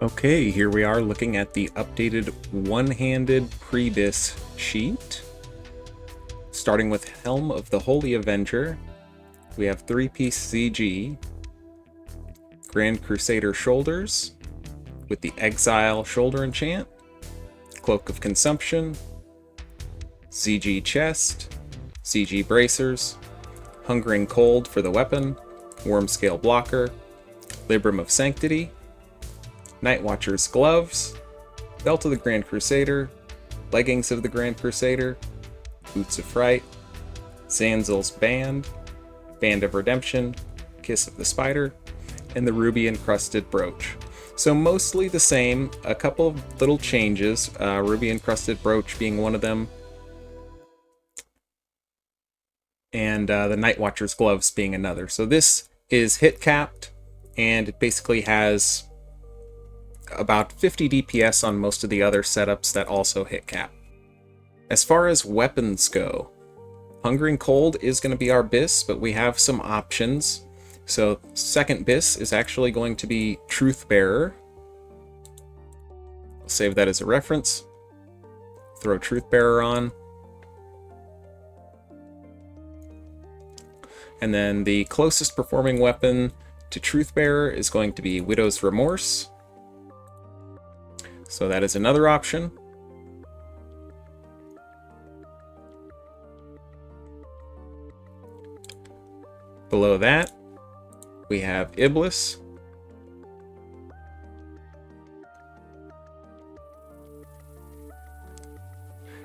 Okay, here we are looking at the updated one-handed pre-BIS sheet. Starting with Helm of the Holy Avenger, we have 3-piece ZG, Grand Crusader shoulders with the Exile shoulder enchant, Cloak of Consumption, ZG chest, ZG bracers, Hungering Cold for the weapon, Wormscale blocker, Librum of Sanctity, Night Watcher's gloves, Belt of the Grand Crusader, Leggings of the Grand Crusader, Boots of Fright, Zanzil's Band, Band of Redemption, Kiss of the Spider, and the Ruby Encrusted Brooch. So mostly the same, a couple of little changes, Ruby Encrusted Brooch being one of them, and the Night Watcher's gloves being another. So this is hit capped, and it basically has about 50 DPS on most of the other setups that also hit cap. As far as weapons go, Hungering Cold is going to be our BIS, but we have some options. So second BIS is actually going to be Truth Bearer. I'll save that as a reference. Throw Truth Bearer on. And then the closest performing weapon to Truth Bearer is going to be Widow's Remorse. So that is another option. Below that, we have Iblis.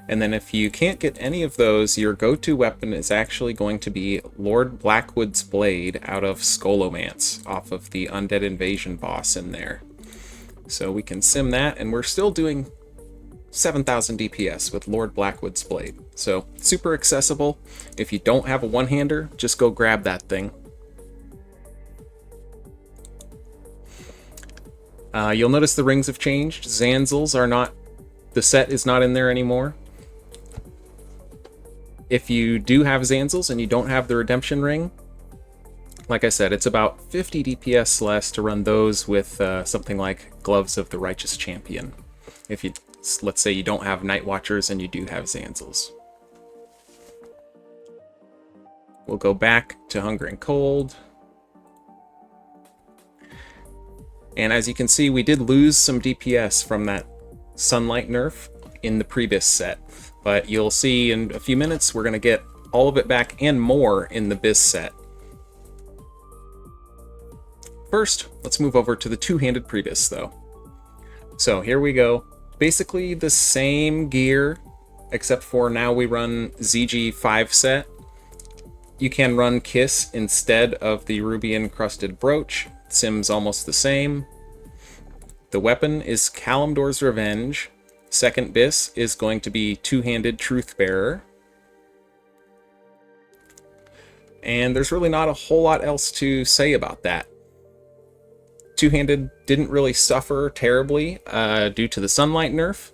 And then if you can't get any of those, your go-to weapon is actually going to be Lord Blackwood's Blade out of Scholomance, off of the Undead Invasion boss in there. So we can sim that, and we're still doing 7,000 DPS with Lord Blackwood's Blade. So super accessible. If you don't have a one-hander, just go grab that thing. You'll notice the rings have changed. Zanzils are not, the set is not in there anymore. If you do have Zanzils and you don't have the Redemption ring, like I said, it's about 50 DPS less to run those with something like Gloves of the Righteous Champion. If you, let's say you don't have Night Watchers and you do have Zanzils. We'll go back to Hungering Cold. And as you can see, we did lose some DPS from that Sunlight nerf in the pre-BIS set. But you'll see in a few minutes, we're going to get all of it back and more in the BIS set. First, let's move over to the two-handed pre-BIS though. So here we go. Basically the same gear, except for now we run ZG 5 set. You can run Kiss instead of the Ruby Encrusted Brooch. Sim's almost the same. The weapon is Kalimdor's Revenge. Second BIS is going to be two-handed Truth Bearer. And there's really not a whole lot else to say about that. Two-handed didn't really suffer terribly due to the Sunlight nerf.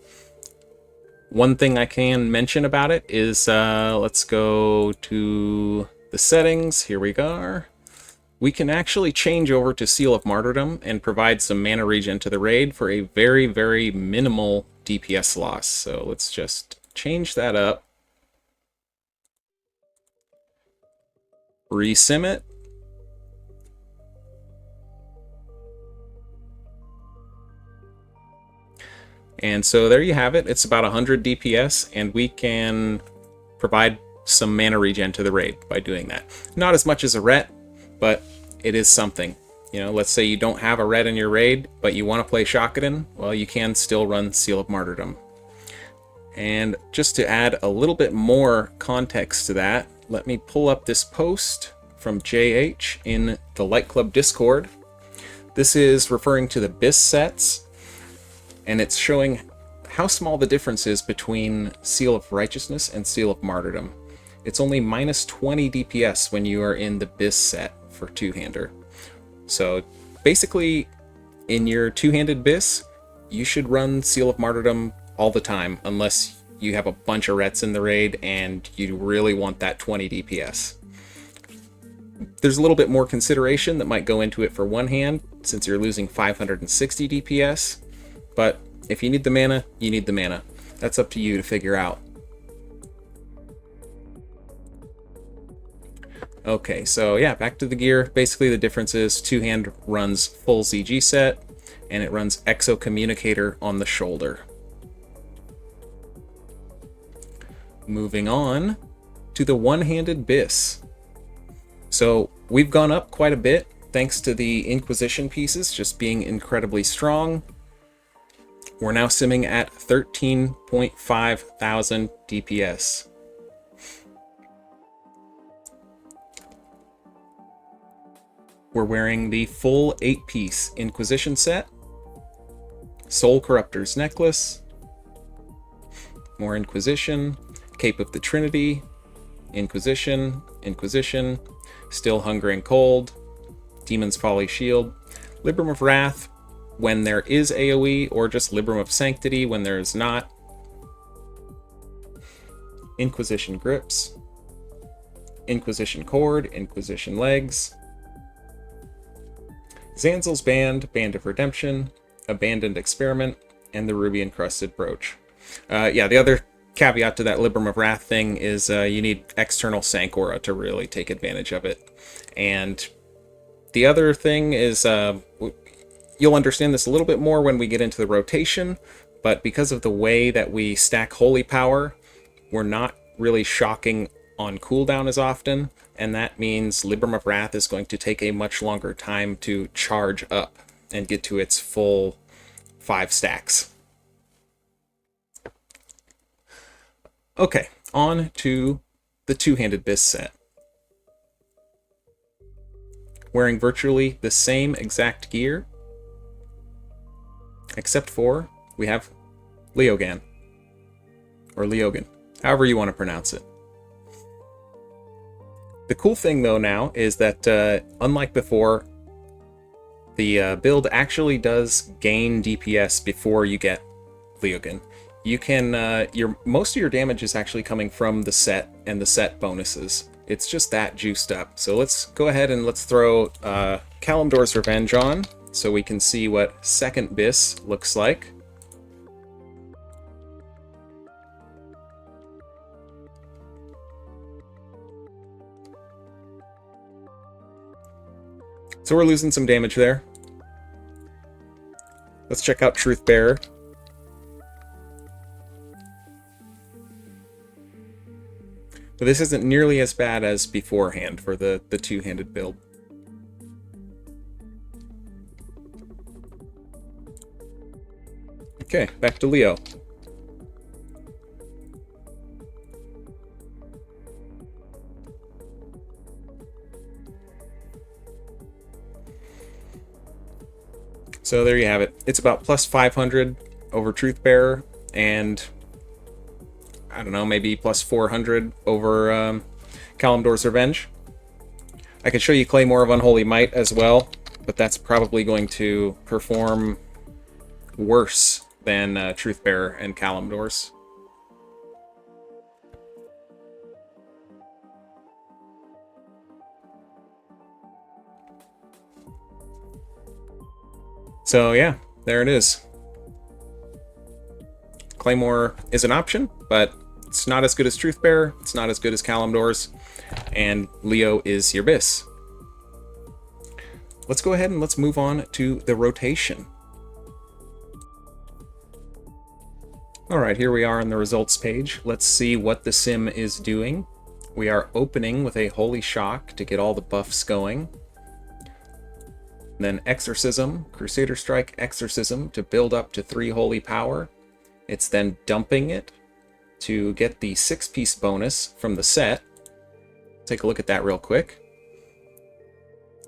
One thing I can mention about it is, let's go to the settings. Here we go. We can actually change over to Seal of Martyrdom and provide some mana regen to the raid for a very, very minimal DPS loss. So let's just change that up. Resim it. And so there you have it. It's about 100 DPS, and we can provide some mana regen to the raid by doing that. Not as much as a ret, but it is something. You know, let's say you don't have a ret in your raid, but you want to play Shockadin, well, you can still run Seal of Martyrdom. And just to add a little bit more context to that, let me pull up this post from JH in the Light Club Discord. This is referring to the BIS sets, and it's showing how small the difference is between Seal of Righteousness and Seal of Martyrdom. It's only minus 20 DPS when you are in the BIS set for two-hander. So basically, in your two-handed BIS, you should run Seal of Martyrdom all the time, unless you have a bunch of rets in the raid and you really want that 20 DPS. There's a little bit more consideration that might go into it for one hand, since you're losing 560 DPS, but if you need the mana, you need the mana. That's up to you to figure out. Okay, so yeah, back to the gear. Basically the difference is two-hand runs full ZG set, and it runs Exo Communicator on the shoulder. Moving on to the one-handed BIS. So we've gone up quite a bit thanks to the Inquisition pieces just being incredibly strong. We're now simming at 13.5 thousand DPS. We're wearing the full 8-piece Inquisition set, Soul Corruptor's Necklace, more Inquisition, Cape of the Trinity, Inquisition, Inquisition, Still Hungering Cold, Demon's Folly Shield, Libram of Wrath when there is AoE, or just Libram of Sanctity when there is not, Inquisition Grips, Inquisition Cord, Inquisition Legs, Zanzel's Band, Band of Redemption, Abandoned Experiment, and the Ruby Encrusted Brooch. Yeah, the other caveat to that Libram of Wrath thing is you need external Sankora to really take advantage of it. And the other thing is, you'll understand this a little bit more when we get into the rotation, but because of the way that we stack Holy Power, we're not really shocking on cooldown as often, and that means Libram of Wrath is going to take a much longer time to charge up and get to its full 5 stacks. Okay, on to the two-handed BIS set. Wearing virtually the same exact gear, except for we have Leogan, or Leogan, however you want to pronounce it. The cool thing though now is that unlike before, the build actually does gain DPS before you get Leogan. You can most of your damage is actually coming from the set and the set bonuses. It's just that juiced up. So let's go ahead and let's throw Kalimdor's Revenge on so we can see what second BIS looks like. So we're losing some damage there. Let's check out Truthbearer. But this isn't nearly as bad as beforehand for the two-handed build. Okay, back to Leo. So there you have it. It's about plus 500 over Truthbearer, and I don't know, maybe plus 400 over Kalimdor's Revenge. I could show you Claymore of Unholy Might as well, but that's probably going to perform worse than Truthbearer and Kalimdor's. So yeah, there it is. Claymore is an option, but it's not as good as Truthbearer, it's not as good as Kalimdor's, and Leo is your BIS. Let's go ahead and let's move on to the rotation. Alright, here we are on the results page. Let's see what the sim is doing. We are opening with a Holy Shock to get all the buffs going. Then Exorcism, Crusader Strike, Exorcism to build up to 3 Holy Power. It's then dumping it to get the 6-piece bonus from the set. Take a look at that real quick.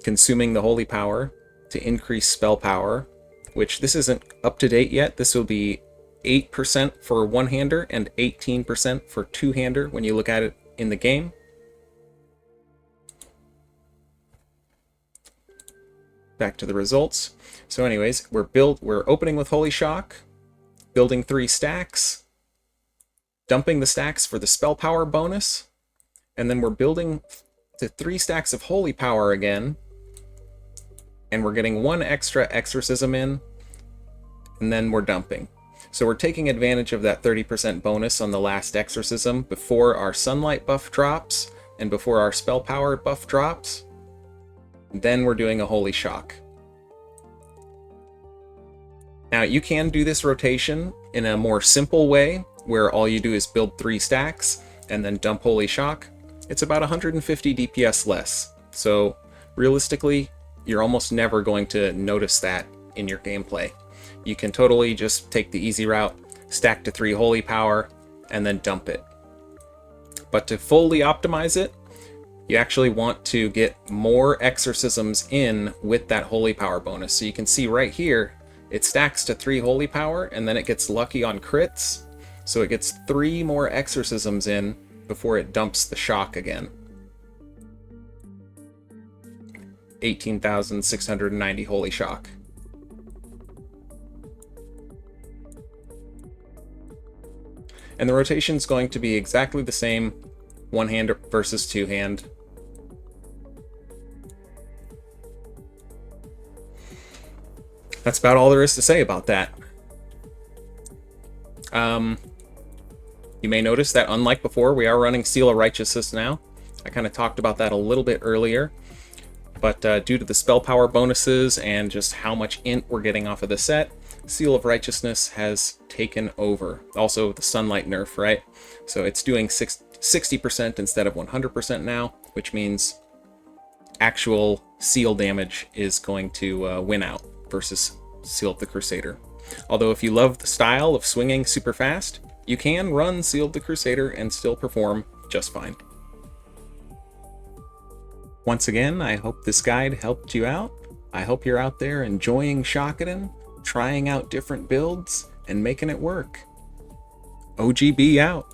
Consuming the Holy Power to increase spell power, which this isn't up to date yet. This will be 8% for one-hander and 18% for two-hander when you look at it in the game. Back to the results. So anyways, we're opening with Holy Shock, building 3 stacks, dumping the stacks for the spell power bonus, and then we're building to 3 stacks of Holy Power again, and we're getting 1 extra Exorcism in, and then we're dumping. So we're taking advantage of that 30% bonus on the last Exorcism before our Sunlight buff drops, and before our Spell Power buff drops. Then we're doing a Holy Shock. Now you can do this rotation in a more simple way, where all you do is build 3 stacks, and then dump Holy Shock. It's about 150 DPS less. So realistically, you're almost never going to notice that in your gameplay. You can totally just take the easy route, stack to 3 Holy Power, and then dump it. But to fully optimize it, you actually want to get more Exorcisms in with that Holy Power bonus. So you can see right here, it stacks to 3 Holy Power, and then it gets lucky on crits. So it gets 3 more Exorcisms in before it dumps the Shock again. 18,690 Holy Shock. And the rotation is going to be exactly the same, 1-hand versus 2-hand. That's about all there is to say about that. You may notice that unlike before, we are running Seal of Righteousness now. I kind of talked about that a little bit earlier. But due to the spell power bonuses and just how much int we're getting off of the set, Seal of Righteousness has taken over. Also the Sunlight nerf, right? So it's doing 60% instead of 100% now, which means actual seal damage is going to win out versus Seal of the Crusader. Although if you love the style of swinging super fast, you can run Seal of the Crusader and still perform just fine. Once again, I hope this guide helped you out. I hope you're out there enjoying Shockadin, trying out different builds, and making it work. OGB out.